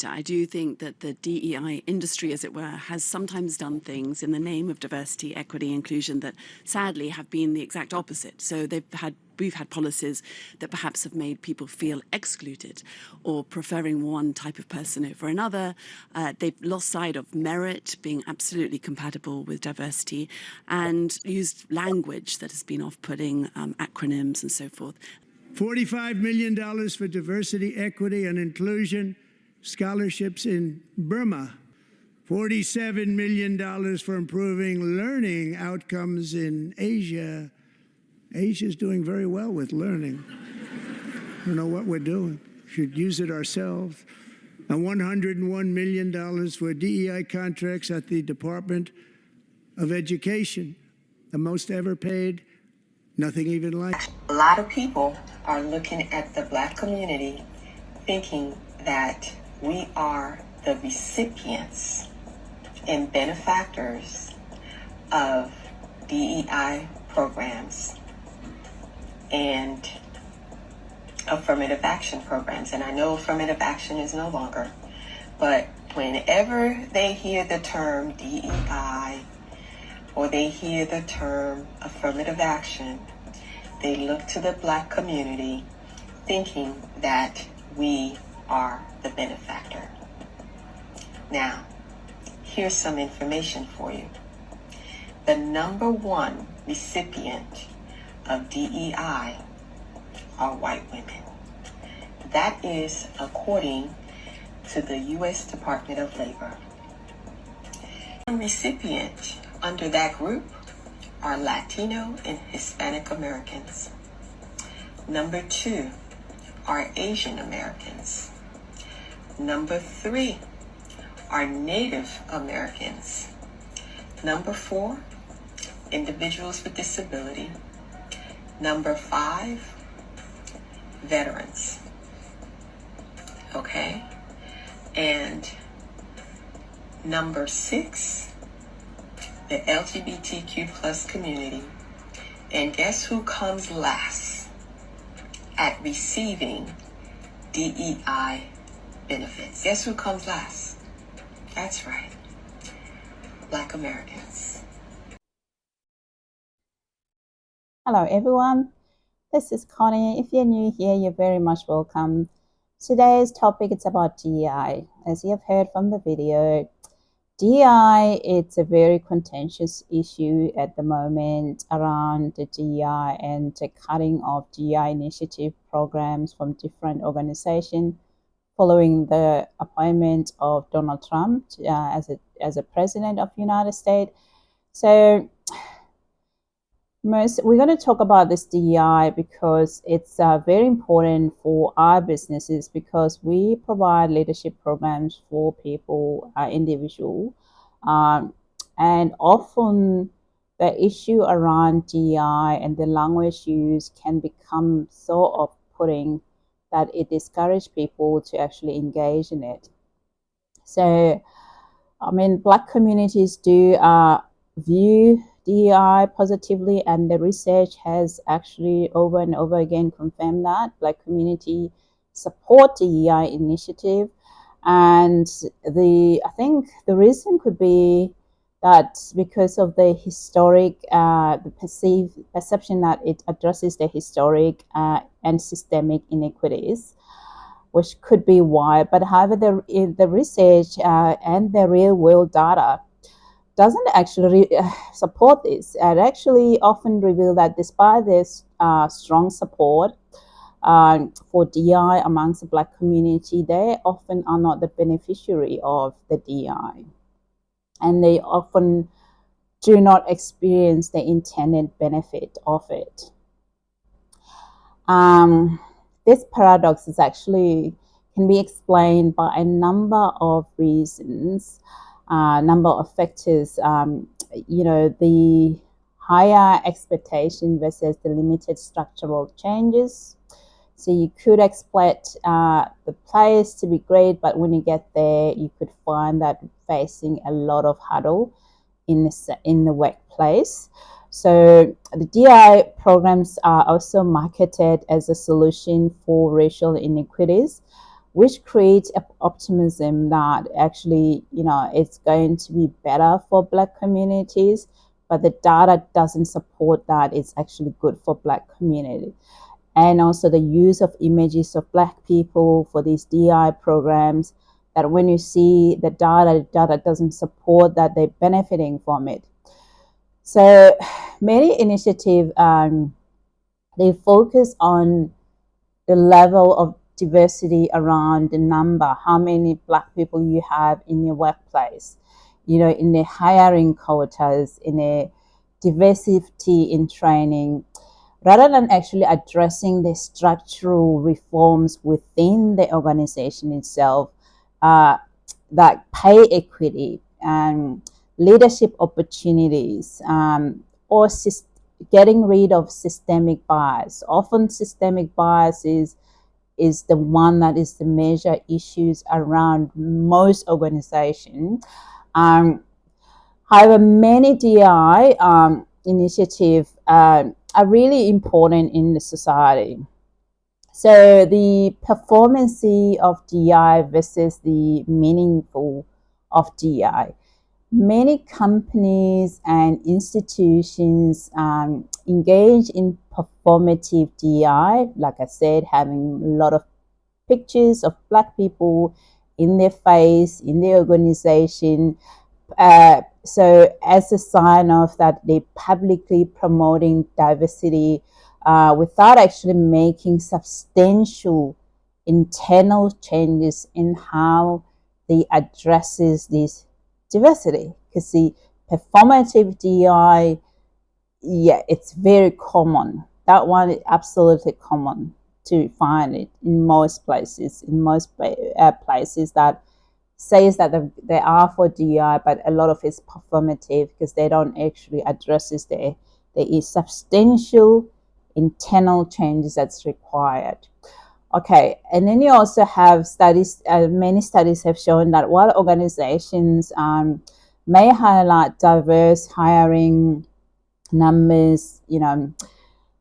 matter. I do think that the DEI industry, as it were, has sometimes done things in the name of diversity, equity, inclusion that sadly have been the exact opposite. So we've had policies that perhaps have made people feel excluded or preferring one type of person over another. They've lost sight of merit being absolutely compatible with diversity and used language that has been off-putting, acronyms and so forth. $45 million for diversity, equity, and inclusion scholarships in Burma. $47 million for improving learning outcomes in Asia. Asia's doing very well with learning. I don't know what we're doing. Should use it ourselves. And $101 million for DEI contracts at the Department of Education, the most ever paid. Nothing even like. A lot of people are looking at the Black community thinking that we are the recipients and benefactors of DEI programs and affirmative action programs. And I know affirmative action is no longer, but whenever they hear the term DEI or they hear the term affirmative action, they look to the Black community thinking that we are the benefactor. Now, here's some information for you. The #1 recipient of DEI are white women. That is according to the U.S. Department of Labor. The recipient under that group are Latino and Hispanic Americans. #2 are Asian Americans. #3 are Native Americans. #4, individuals with disability. #5, veterans. Okay? And #6, the LGBTQ plus community. And guess who comes last at receiving DEI benefits? Guess who comes last? That's right, Black Americans. Hello everyone, this is Connie. If you're new here, you're very much welcome. Today's topic is about DEI. As you have heard from the video, DEI, it's a very contentious issue at the moment around the DEI and the cutting of DEI initiative programs from different organizations following the appointment of Donald Trump as a president of the United States. So we're going to talk about this DEI because it's very important for our businesses because we provide leadership programs for people, individual, and often the issue around DEI and the language used can become so off-putting that it discourages people to actually engage in it. So, I mean, Black communities do view DEI positively, and the research has actually over and over again confirmed that Black community support DEI initiative. And I think the reason could be that because of the historic, the perception that it addresses the historic and systemic inequities, which could be why. But however, the research and the real world data doesn't actually support this. It actually often reveals that despite this strong support for DEI amongst the Black community, they often are not the beneficiary of the DEI. And they often do not experience the intended benefit of it. This paradox is actually can be explained by a number of reasons. Number of factors, the higher expectation versus the limited structural changes. So you could expect the place to be great, but when you get there, you could find that facing a lot of hurdle in the workplace. So the DEI programs are also marketed as a solution for racial inequities, which creates optimism that actually, it's going to be better for Black communities, but the data doesn't support that it's actually good for Black community. And also the use of images of Black people for these DEI programs, that when you see the data doesn't support that they're benefiting from it. So many initiatives, they focus on the level of diversity around the number, how many Black people you have in your workplace, in the hiring quotas, in a diversity in training, rather than actually addressing the structural reforms within the organization itself, that pay equity and leadership opportunities, or getting rid of systemic bias. Often systemic bias is the one that is the major issues around most organizations. However, many DEI initiatives are really important in the society. So the performance of DEI versus the meaningful of DEI. Many companies and institutions engage in performative DEI, like I said, having a lot of pictures of Black people in their face, in their organization. So as a sign of that, they publicly promoting diversity without actually making substantial internal changes in how they addresses this diversity. Because the performative DEI, it's very common. That one is absolutely common to find it in most places, places that says that they are for DEI, but a lot of it's performative because they don't actually address this. There is substantial internal changes that's required. Okay, and then you also have studies, many studies have shown that while organizations may highlight diverse hiring numbers,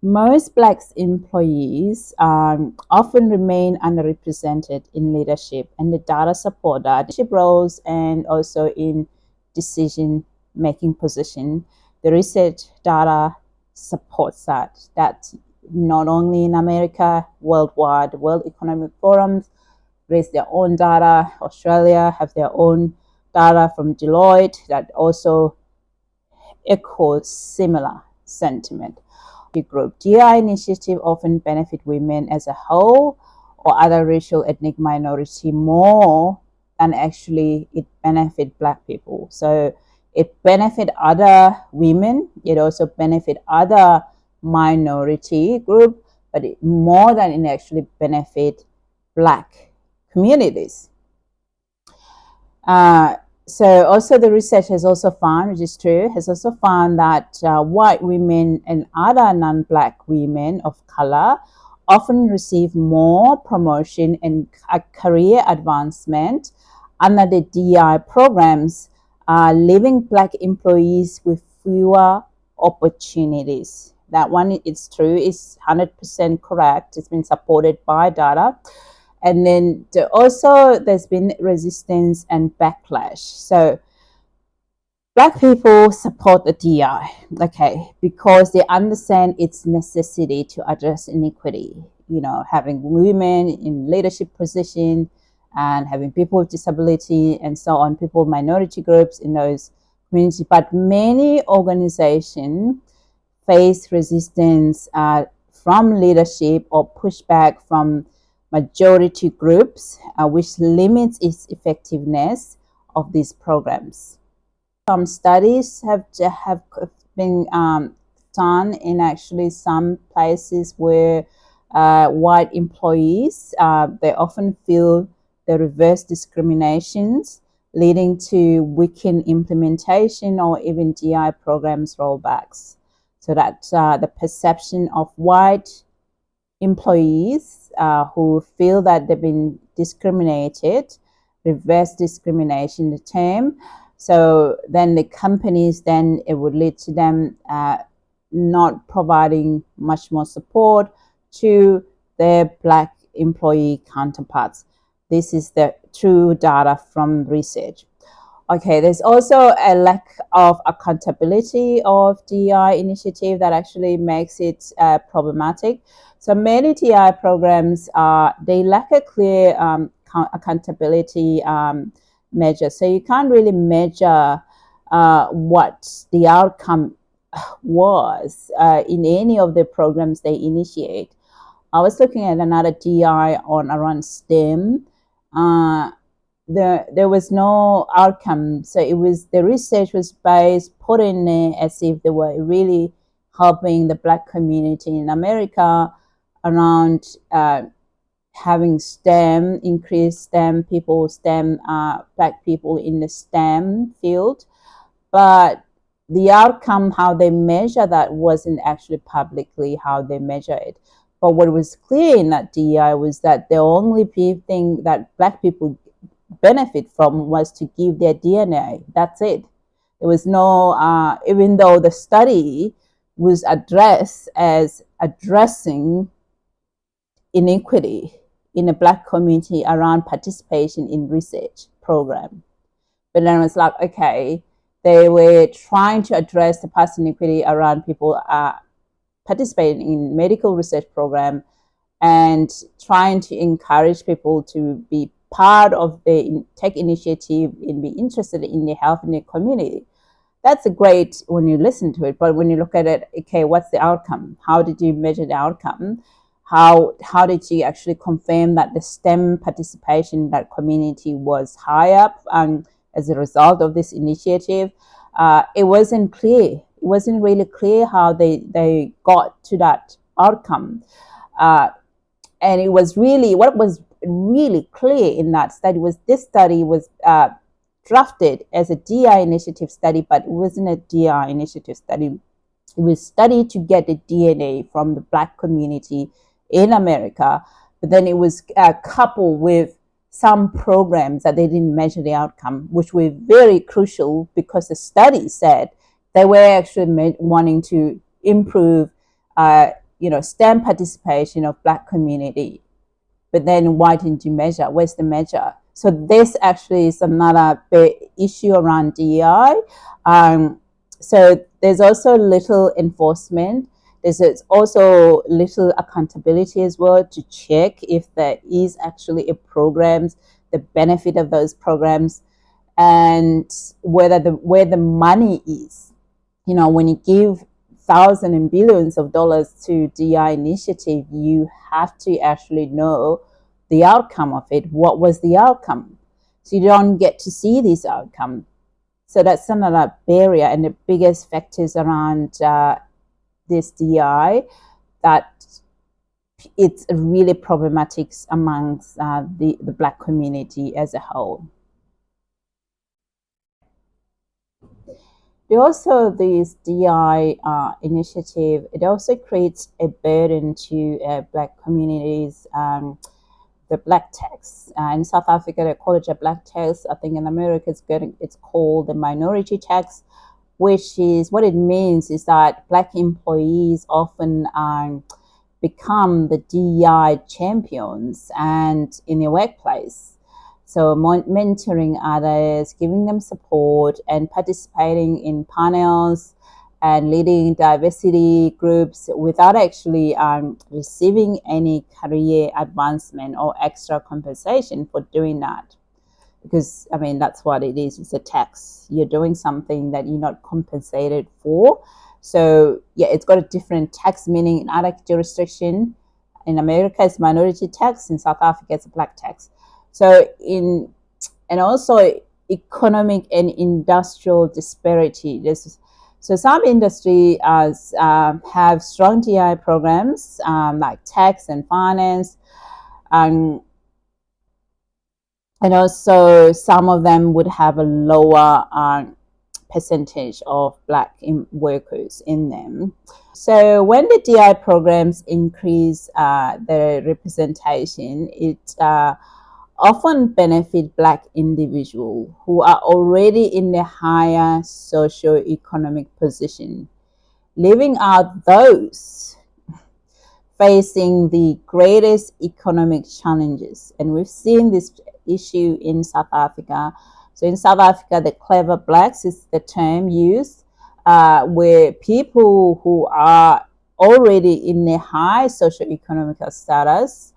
most Black employees often remain underrepresented in leadership, and the data support that leadership roles and also in decision-making position. The research data supports that not only in America, worldwide, the World Economic Forum raise their own data. Australia have their own data from Deloitte that also echoes similar sentiment. Group. DEI initiative often benefit women as a whole or other racial ethnic minority more than actually it benefit Black people. So it benefit other women, it also benefit other minority group, but more than it actually benefit Black communities. So also the research has also found, which is true, has also found that white women and other non-Black women of color often receive more promotion and career advancement under the DEI programs, leaving Black employees with fewer opportunities. That one, it's true, is 100% correct. It's been supported by data. And then also there's been resistance and backlash. So Black people support the DEI, okay, because they understand its necessity to address inequity. Having women in leadership position and having people with disability and so on, people, minority groups in those communities. But many organizations face resistance from leadership or pushback from majority groups, which limits its effectiveness of these programs. Some studies have been done in actually some places where white employees, they often feel the reverse discriminations, leading to weakened implementation or even DEI programs rollbacks. So that the perception of white employees who feel that they've been discriminated, reverse discrimination, the term. So then the companies, then it would lead to them not providing much more support to their Black employee counterparts. This is the true data from research. Okay, there's also a lack of accountability of DEI initiative that actually makes it problematic. So many DEI programs, they lack a clear accountability measure. So you can't really measure what the outcome was in any of the programs they initiate. I was looking at another DEI on around STEM. There was no outcome. So it was, the research was based, put in there as if they were really helping the Black community in America around having STEM, increase STEM people, Black people in the STEM field. But the outcome, how they measure that, wasn't actually publicly how they measure it. But what was clear in that DEI was that the only thing that Black people benefit from was to give their DNA. That's it. There was no, even though the study was addressed as addressing inequity in the Black community around participation in research program. But then it was like, okay, they were trying to address the past inequity around people participating in medical research program and trying to encourage people to be part of the tech initiative and be interested in the health in the community. That's a great when you listen to it, but when you look at it, okay, what's the outcome? How did you measure the outcome? How did you actually confirm that the STEM participation in that community was high up as a result of this initiative? It wasn't clear. It wasn't really clear how they got to that outcome. And it was really, what was really clear in that study was this study was drafted as a DI initiative study, but it wasn't a DI initiative study. It was studied to get the DNA from the Black community in America, but then it was coupled with some programs that they didn't measure the outcome, which were very crucial because the study said they were actually wanting to improve STEM participation of Black community. But then why didn't you measure? Where's the measure? So this actually is another big issue around DEI. So there's also little enforcement. There's also little accountability as well to check if there is actually a programs, the benefit of those programs, and where the money is. You know, when you give thousands and billions of dollars to DI initiative, you have to actually know the outcome of it. What was the outcome? So you don't get to see this outcome. So that's another barrier and the biggest factors around this DI, that it's really problematic amongst the Black community as a whole. Also, this DI initiative, it also creates a burden to Black communities. The Black tax in South Africa, they call it a Black tax. I think in America, it's called the minority tax, which is what it means is that Black employees often become the DEI champions and in the workplace. So mentoring others, giving them support, and participating in panels and leading diversity groups without actually receiving any career advancement or extra compensation for doing that. Because, I mean, that's what it is. It's a tax. You're doing something that you're not compensated for. So, yeah, it's got a different tax meaning in other jurisdiction. In America, it's minority tax. In South Africa, it's a Black tax. So, and also economic and industrial disparity. So some industry have strong DI programs like tax and finance, and also some of them would have a lower percentage of Black workers in them. So when the DI programs increase the representation, it often benefit Black individuals who are already in a higher socio-economic position, leaving out those facing the greatest economic challenges. And we've seen this issue in South Africa. So in South Africa, the clever blacks is the term used, where people who are already in a high socioeconomic status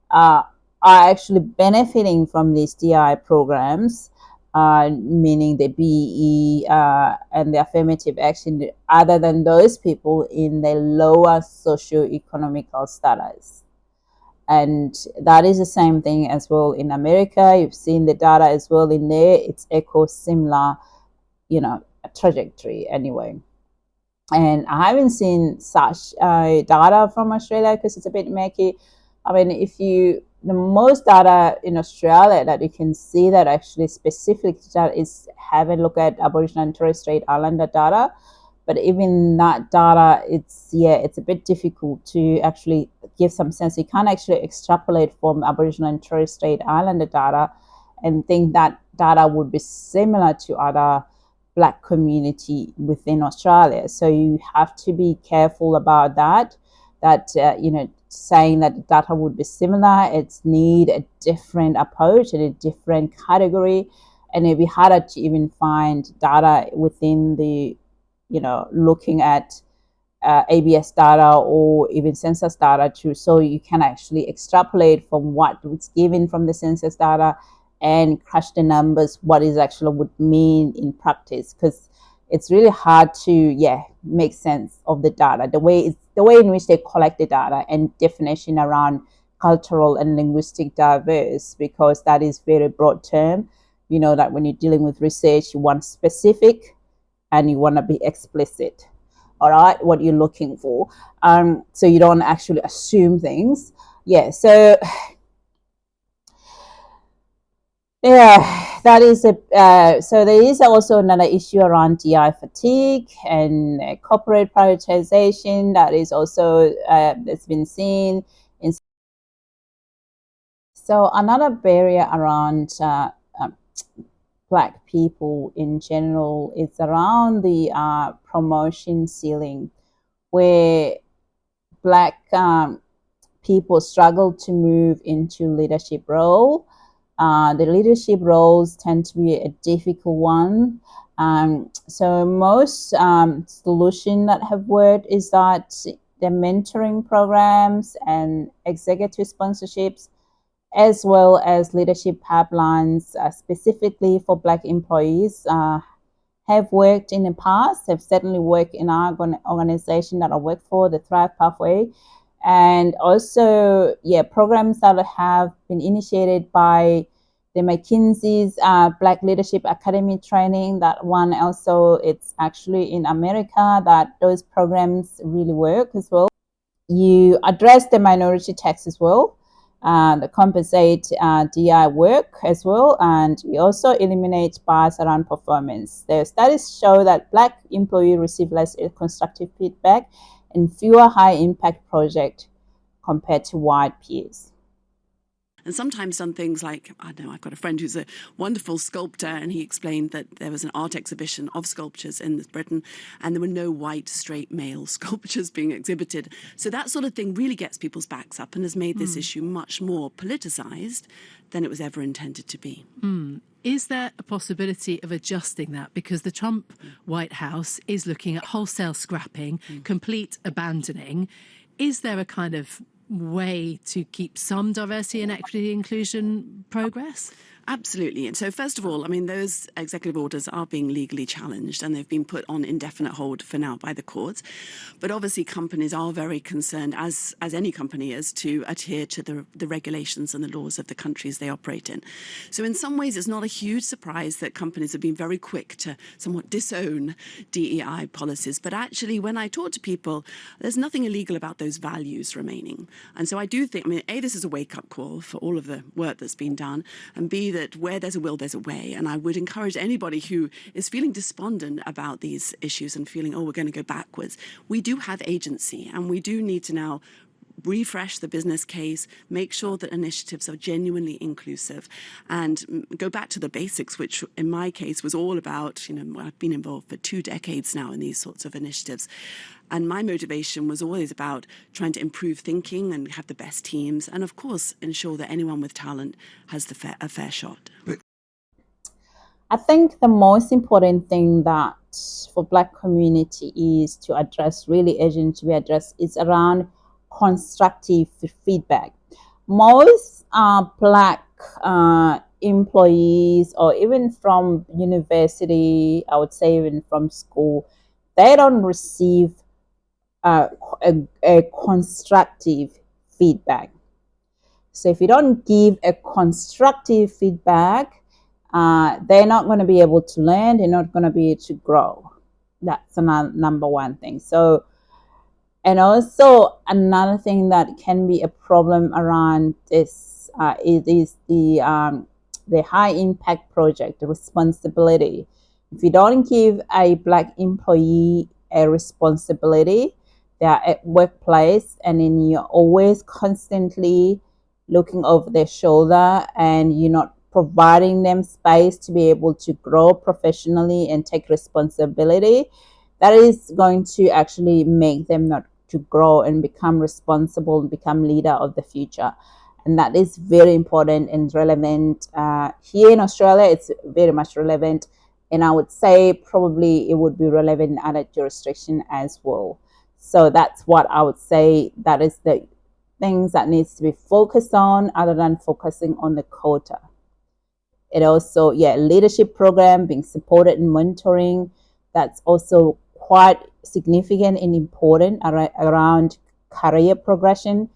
are actually benefiting from these DI programs, meaning the BE and the affirmative action, other than those people in the lower socioeconomical status. And that is the same thing as well in America. You've seen the data as well in there. It's echo similar, trajectory anyway. And I haven't seen such data from Australia because it's a bit murky. I mean, the most data in Australia that you can see that actually specific data is have a look at Aboriginal and Torres Strait Islander data. But even that data, it's a bit difficult to actually give some sense. You can't actually extrapolate from Aboriginal and Torres Strait Islander data and think that data would be similar to other Black community within Australia. So you have to be careful about that, saying that data would be similar, it's need a different approach and a different category. And it'd be harder to even find data within the, looking at ABS data or even census data so you can actually extrapolate from what was given from the census data and crush the numbers, what is actually would mean in practice, because it's really hard to make sense of the data, the way in which they collect the data and definition around cultural and linguistic diverse, because that is very broad term. That when you're dealing with research, you want specific and you want to be explicit, all right, what you're looking for, so you don't actually assume things. So that is so there is also another issue around DI fatigue and corporate prioritization that is also that's been seen in. So another barrier around Black people in general is around the promotion ceiling, where Black people struggle to move into leadership role. The leadership roles tend to be a difficult one. So most solutions that have worked is that the mentoring programs and executive sponsorships, as well as leadership pipelines specifically for Black employees, have worked in the past, have certainly worked in our organization that I work for, the Thrive Pathway. And also, programs that have been initiated by the McKinsey's Black Leadership Academy training. That one also, it's actually in America that those programs really work as well. You address the minority tax as well, the compensate DI work as well, and you also eliminate bias around performance. The studies show that Black employees receive less constructive feedback and fewer high-impact projects compared to white peers. And sometimes done things like, I don't know, I've got a friend who's a wonderful sculptor, and he explained that there was an art exhibition of sculptures in Britain, and there were no white, straight male sculptures being exhibited. So that sort of thing really gets people's backs up and has made this issue much more politicized than it was ever intended to be. Is there a possibility of adjusting that? Because the Trump White House is looking at wholesale scrapping, complete abandoning. Is there a kind of way to keep some diversity and equity inclusion progress? Absolutely. And so first of all, I mean, those executive orders are being legally challenged, and they've been put on indefinite hold for now by the courts. But obviously companies are very concerned, as any company is, to adhere to the regulations and the laws of the countries they operate in. So in some ways, it's not a huge surprise that companies have been very quick to somewhat disown DEI policies. But actually, when I talk to people, there's nothing illegal about those values remaining. And so I do think, I mean, A, this is a wake-up call for all of the work that's been done, and B, that where there's a will, there's a way. And I would encourage anybody who is feeling despondent about these issues and feeling, oh, we're going to go backwards. We do have agency, and we do need to now refresh the business case, make sure that initiatives are genuinely inclusive, and go back to the basics, which in my case was all about, I've been involved for 2 decades now in these sorts of initiatives. And my motivation was always about trying to improve thinking and have the best teams, and of course, ensure that anyone with talent has a fair shot. I think the most important thing that for Black community is to address, really urgent to be addressed, is around constructive feedback. Most Black employees, or even from university, I would say even from school, they don't receive a constructive feedback. So if you don't give a constructive feedback, they're not going to be able to learn. They're not going to be able to grow. That's another number one thing. So, and also another thing that can be a problem around this is the high impact project, the responsibility. If you don't give a Black employee a responsibility, they are at workplace, and then you're always constantly looking over their shoulder, and you're not providing them space to be able to grow professionally and take responsibility, that is going to actually make them not to grow and become responsible and become leader of the future. And that is very important and relevant. Here in Australia, it's very much relevant. And I would say probably it would be relevant in other jurisdictions as well. So that's what I would say, that is the things that needs to be focused on, other than focusing on the quota. It also, leadership program, being supported in mentoring, that's also quite significant and important around career progression.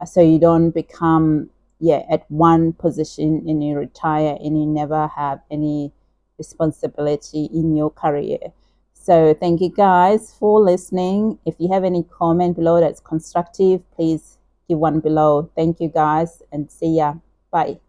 So you don't become at one position and you retire and you never have any responsibility in your career. So thank you guys for listening. If you have any comment below that's constructive, please give one below. Thank you guys, and see ya. Bye.